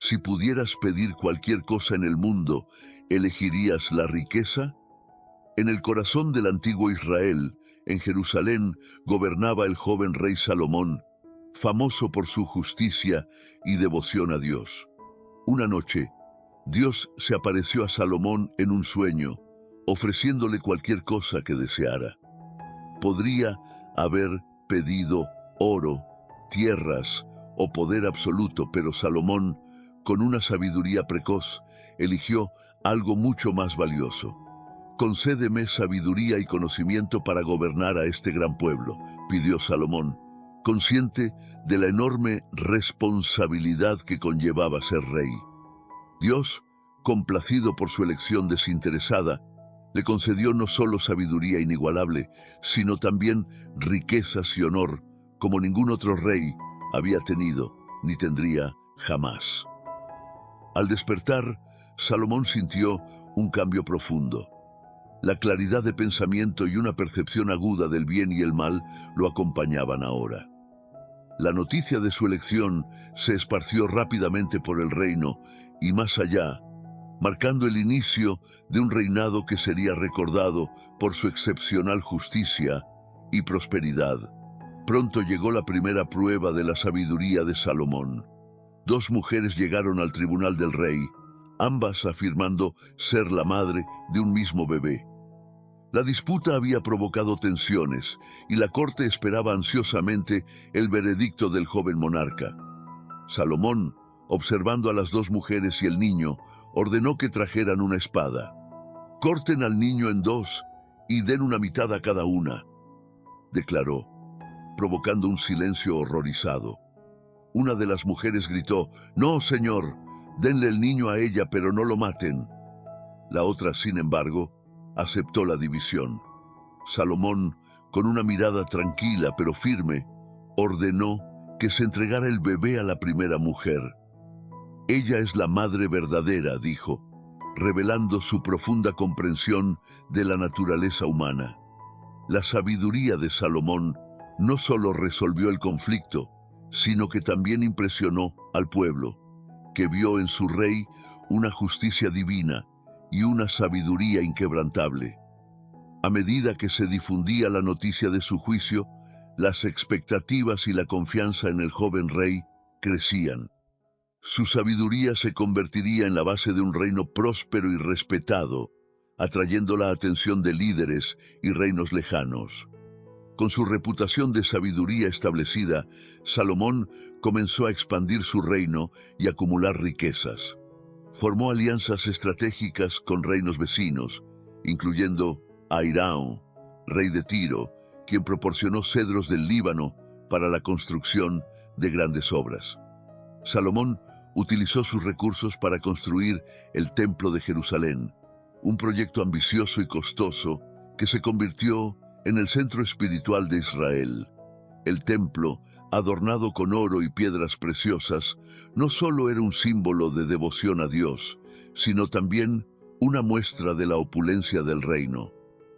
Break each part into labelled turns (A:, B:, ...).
A: Si pudieras pedir cualquier cosa en el mundo, ¿elegirías la riqueza? En el corazón del antiguo Israel, en Jerusalén, gobernaba el joven rey Salomón, famoso por su justicia y devoción a Dios. Una noche, Dios se apareció a Salomón en un sueño, ofreciéndole cualquier cosa que deseara. Podría haber pedido oro, tierras o poder absoluto, pero Salomón, con una sabiduría precoz, eligió algo mucho más valioso. «Concédeme sabiduría y conocimiento para gobernar a este gran pueblo», pidió Salomón, consciente de la enorme responsabilidad que conllevaba ser rey. Dios, complacido por su elección desinteresada, le concedió no solo sabiduría inigualable, sino también riquezas y honor como ningún otro rey había tenido ni tendría jamás. Al despertar, Salomón sintió un cambio profundo. La claridad de pensamiento y una percepción aguda del bien y el mal lo acompañaban ahora. La noticia de su elección se esparció rápidamente por el reino y más allá, marcando el inicio de un reinado que sería recordado por su excepcional justicia y prosperidad. Pronto llegó la primera prueba de la sabiduría de Salomón. Dos mujeres llegaron al tribunal del rey, ambas afirmando ser la madre de un mismo bebé. La disputa había provocado tensiones y la corte esperaba ansiosamente el veredicto del joven monarca. Salomón, observando a las dos mujeres y el niño, ordenó que trajeran una espada. «Corten al niño en dos y den una mitad a cada una», declaró, provocando un silencio horrorizado. Una de las mujeres gritó: «No, señor, denle el niño a ella, pero no lo maten». La otra, sin embargo, aceptó la división. Salomón, con una mirada tranquila pero firme, ordenó que se entregara el bebé a la primera mujer. «Ella es la madre verdadera», dijo, revelando su profunda comprensión de la naturaleza humana. La sabiduría de Salomón no solo resolvió el conflicto, sino que también impresionó al pueblo, que vio en su rey una justicia divina y una sabiduría inquebrantable. A medida que se difundía la noticia de su juicio, las expectativas y la confianza en el joven rey crecían. Su sabiduría se convertiría en la base de un reino próspero y respetado, atrayendo la atención de líderes y reinos lejanos. Con su reputación de sabiduría establecida, Salomón comenzó a expandir su reino y acumular riquezas. Formó alianzas estratégicas con reinos vecinos, incluyendo a Hiram, rey de Tiro, quien proporcionó cedros del Líbano para la construcción de grandes obras. Salomón utilizó sus recursos para construir el Templo de Jerusalén, un proyecto ambicioso y costoso que se convirtió en el centro espiritual de Israel. El templo, adornado con oro y piedras preciosas, no solo era un símbolo de devoción a Dios, sino también una muestra de la opulencia del reino.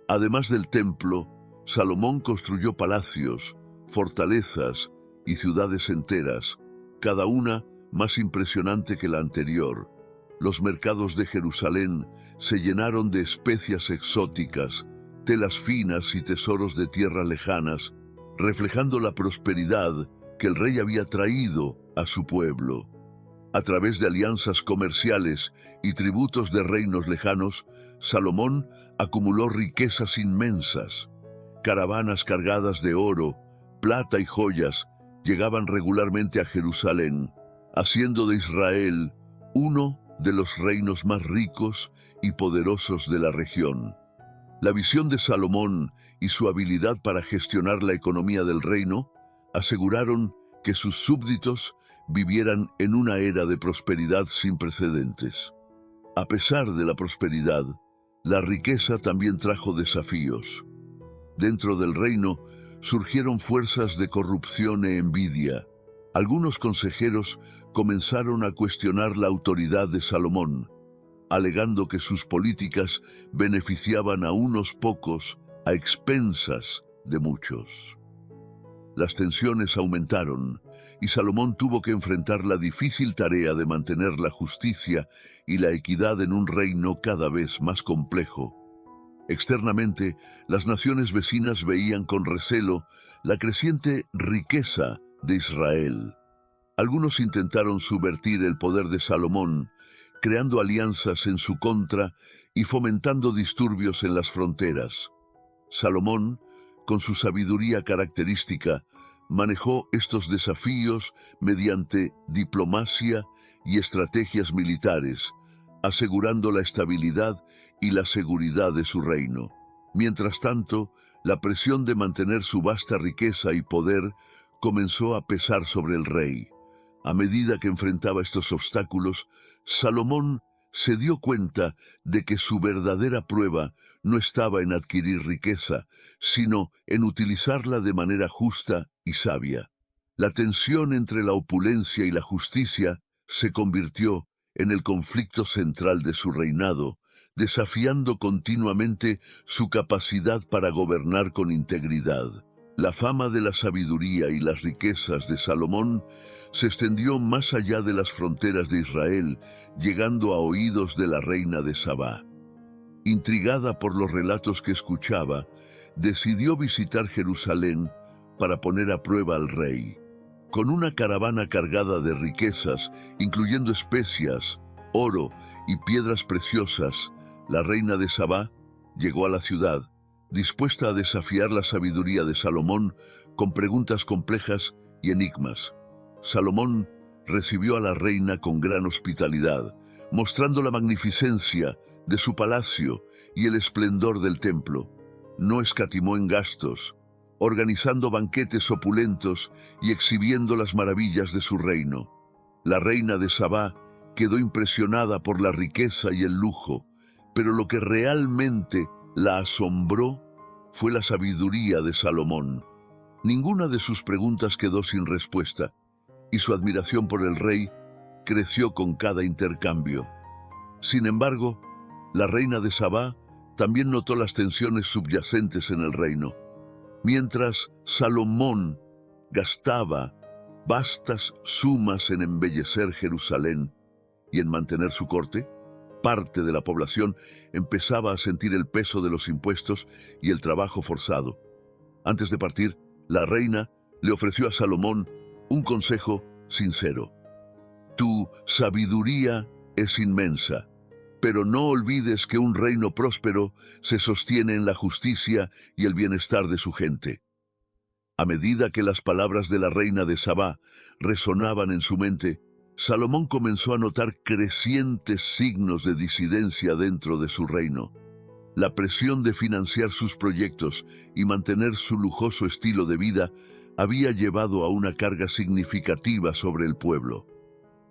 A: Además del templo, Salomón construyó palacios, fortalezas y ciudades enteras, cada una más impresionante que la anterior. Los mercados de Jerusalén se llenaron de especias exóticas, telas finas y tesoros de tierras lejanas, reflejando la prosperidad que el rey había traído a su pueblo. A través de alianzas comerciales y tributos de reinos lejanos, Salomón acumuló riquezas inmensas. Caravanas cargadas de oro, plata y joyas llegaban regularmente a Jerusalén, haciendo de Israel uno de los reinos más ricos y poderosos de la región. La visión de Salomón y su habilidad para gestionar la economía del reino aseguraron que sus súbditos vivieran en una era de prosperidad sin precedentes. A pesar de la prosperidad, la riqueza también trajo desafíos. Dentro del reino surgieron fuerzas de corrupción e envidia. Algunos consejeros comenzaron a cuestionar la autoridad de Salomón, alegando que sus políticas beneficiaban a unos pocos a expensas de muchos. Las tensiones aumentaron y Salomón tuvo que enfrentar la difícil tarea de mantener la justicia y la equidad en un reino cada vez más complejo. Externamente, las naciones vecinas veían con recelo la creciente riqueza de Israel. Algunos intentaron subvertir el poder de Salomón, creando alianzas en su contra y fomentando disturbios en las fronteras. Salomón, con su sabiduría característica, manejó estos desafíos mediante diplomacia y estrategias militares, asegurando la estabilidad y la seguridad de su reino. Mientras tanto, la presión de mantener su vasta riqueza y poder comenzó a pesar sobre el rey. A medida que enfrentaba estos obstáculos, Salomón se dio cuenta de que su verdadera prueba no estaba en adquirir riqueza, sino en utilizarla de manera justa y sabia. La tensión entre la opulencia y la justicia se convirtió en el conflicto central de su reinado, desafiando continuamente su capacidad para gobernar con integridad. La fama de la sabiduría y las riquezas de Salomón se extendió más allá de las fronteras de Israel, llegando a oídos de la reina de Sabá. Intrigada por los relatos que escuchaba, decidió visitar Jerusalén para poner a prueba al rey. Con una caravana cargada de riquezas, incluyendo especias, oro y piedras preciosas, la reina de Sabá llegó a la ciudad, dispuesta a desafiar la sabiduría de Salomón con preguntas complejas y enigmas. Salomón recibió a la reina con gran hospitalidad, mostrando la magnificencia de su palacio y el esplendor del templo. No escatimó en gastos, organizando banquetes opulentos y exhibiendo las maravillas de su reino. La reina de Sabá quedó impresionada por la riqueza y el lujo, pero lo que realmente la asombró fue la sabiduría de Salomón. Ninguna de sus preguntas quedó sin respuesta, y su admiración por el rey creció con cada intercambio. Sin embargo, la reina de Sabá también notó las tensiones subyacentes en el reino. Mientras Salomón gastaba vastas sumas en embellecer Jerusalén y en mantener su corte, parte de la población empezaba a sentir el peso de los impuestos y el trabajo forzado. Antes de partir, la reina le ofreció a Salomón un consejo sincero. Tu sabiduría es inmensa, pero no olvides que un reino próspero se sostiene en la justicia y el bienestar de su gente. A medida que las palabras de la reina de Sabá resonaban en su mente, Salomón comenzó a notar crecientes signos de disidencia dentro de su reino. La presión de financiar sus proyectos y mantener su lujoso estilo de vida había llevado a una carga significativa sobre el pueblo.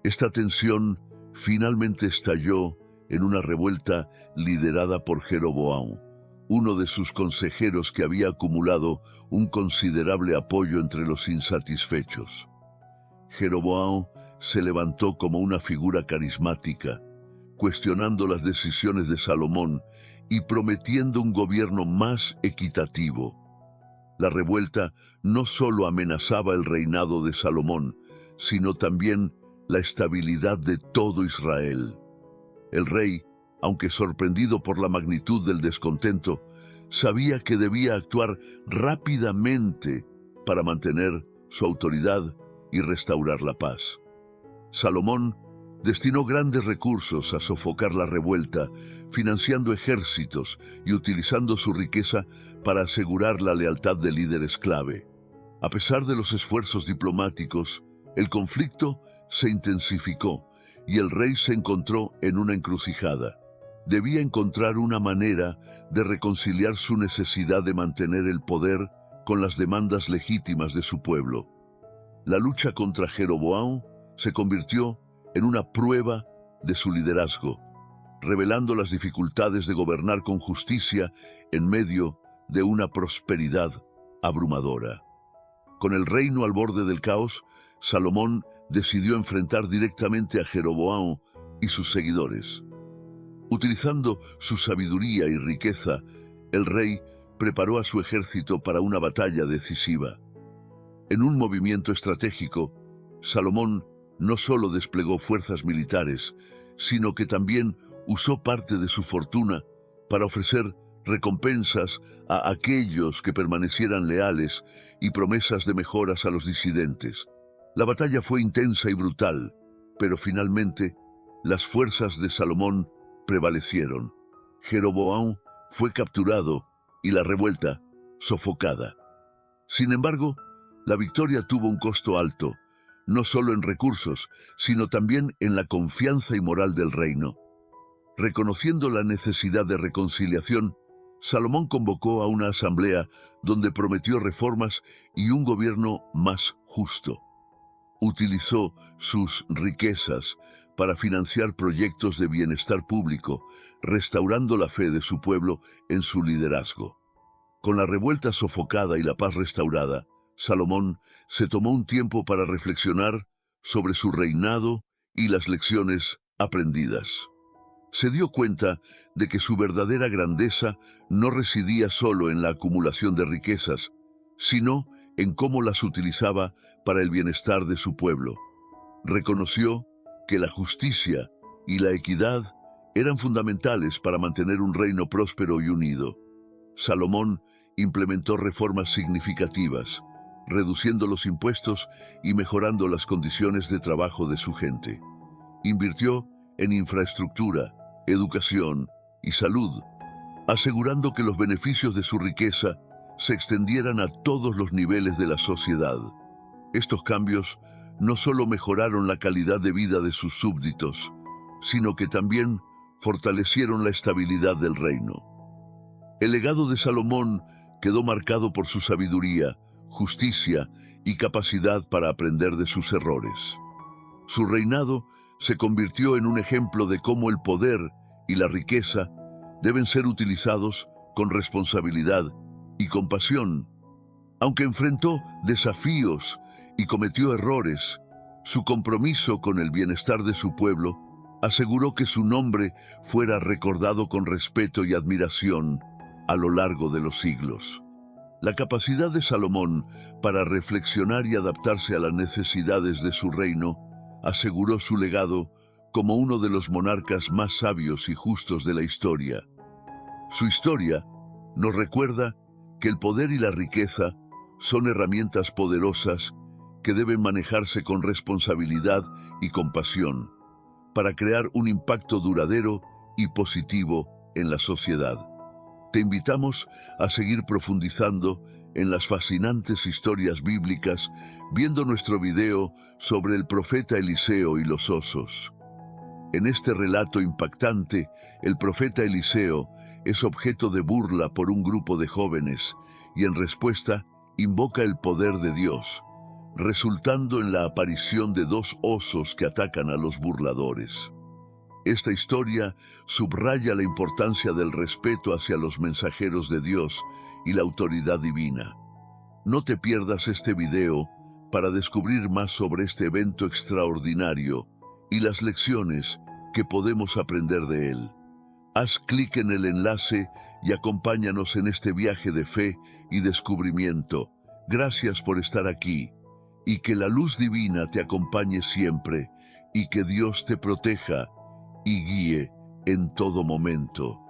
A: Esta tensión finalmente estalló en una revuelta liderada por Jeroboam, uno de sus consejeros que había acumulado un considerable apoyo entre los insatisfechos. Jeroboam se levantó como una figura carismática, cuestionando las decisiones de Salomón y prometiendo un gobierno más equitativo. La revuelta no solo amenazaba el reinado de Salomón, sino también la estabilidad de todo Israel. El rey, aunque sorprendido por la magnitud del descontento, sabía que debía actuar rápidamente para mantener su autoridad y restaurar la paz. Salomón destinó grandes recursos a sofocar la revuelta, financiando ejércitos y utilizando su riqueza para asegurar la lealtad de líderes clave. A pesar de los esfuerzos diplomáticos, el conflicto se intensificó y el rey se encontró en una encrucijada. Debía encontrar una manera de reconciliar su necesidad de mantener el poder con las demandas legítimas de su pueblo. La lucha contra Jeroboam se convirtió en una prueba de su liderazgo, revelando las dificultades de gobernar con justicia en medio de una prosperidad abrumadora. Con el reino al borde del caos, Salomón decidió enfrentar directamente a Jeroboam y sus seguidores. Utilizando su sabiduría y riqueza, el rey preparó a su ejército para una batalla decisiva. En un movimiento estratégico, Salomón no solo desplegó fuerzas militares, sino que también usó parte de su fortuna para ofrecer recompensas a aquellos que permanecieran leales y promesas de mejoras a los disidentes. La batalla fue intensa y brutal, pero finalmente las fuerzas de Salomón prevalecieron. Jeroboam fue capturado y la revuelta sofocada. Sin embargo, la victoria tuvo un costo alto, no solo en recursos, sino también en la confianza y moral del reino. Reconociendo la necesidad de reconciliación, Salomón convocó a una asamblea donde prometió reformas y un gobierno más justo. Utilizó sus riquezas para financiar proyectos de bienestar público, restaurando la fe de su pueblo en su liderazgo. Con la revuelta sofocada y la paz restaurada, Salomón se tomó un tiempo para reflexionar sobre su reinado y las lecciones aprendidas. Se dio cuenta de que su verdadera grandeza no residía solo en la acumulación de riquezas, sino en cómo las utilizaba para el bienestar de su pueblo. Reconoció que la justicia y la equidad eran fundamentales para mantener un reino próspero y unido. Salomón implementó reformas significativas, reduciendo los impuestos y mejorando las condiciones de trabajo de su gente. Invirtió en infraestructura, educación y salud, asegurando que los beneficios de su riqueza se extendieran a todos los niveles de la sociedad. Estos cambios no solo mejoraron la calidad de vida de sus súbditos, sino que también fortalecieron la estabilidad del reino. El legado de Salomón quedó marcado por su sabiduría, justicia y capacidad para aprender de sus errores. Su reinado se convirtió en un ejemplo de cómo el poder y la riqueza deben ser utilizados con responsabilidad y compasión. Aunque enfrentó desafíos y cometió errores, su compromiso con el bienestar de su pueblo aseguró que su nombre fuera recordado con respeto y admiración a lo largo de los siglos. La capacidad de Salomón para reflexionar y adaptarse a las necesidades de su reino aseguró su legado como uno de los monarcas más sabios y justos de la historia. Su historia nos recuerda que el poder y la riqueza son herramientas poderosas que deben manejarse con responsabilidad y compasión para crear un impacto duradero y positivo en la sociedad. Te invitamos a seguir profundizando en las fascinantes historias bíblicas viendo nuestro video sobre el profeta Eliseo y los osos. En este relato impactante, el profeta Eliseo es objeto de burla por un grupo de jóvenes y en respuesta invoca el poder de Dios, resultando en la aparición de dos osos que atacan a los burladores. Esta historia subraya la importancia del respeto hacia los mensajeros de Dios y la autoridad divina. No te pierdas este video para descubrir más sobre este evento extraordinario y las lecciones que podemos aprender de él. Haz clic en el enlace y acompáñanos en este viaje de fe y descubrimiento. Gracias por estar aquí, y que la luz divina te acompañe siempre, y que Dios te proteja y guíe en todo momento.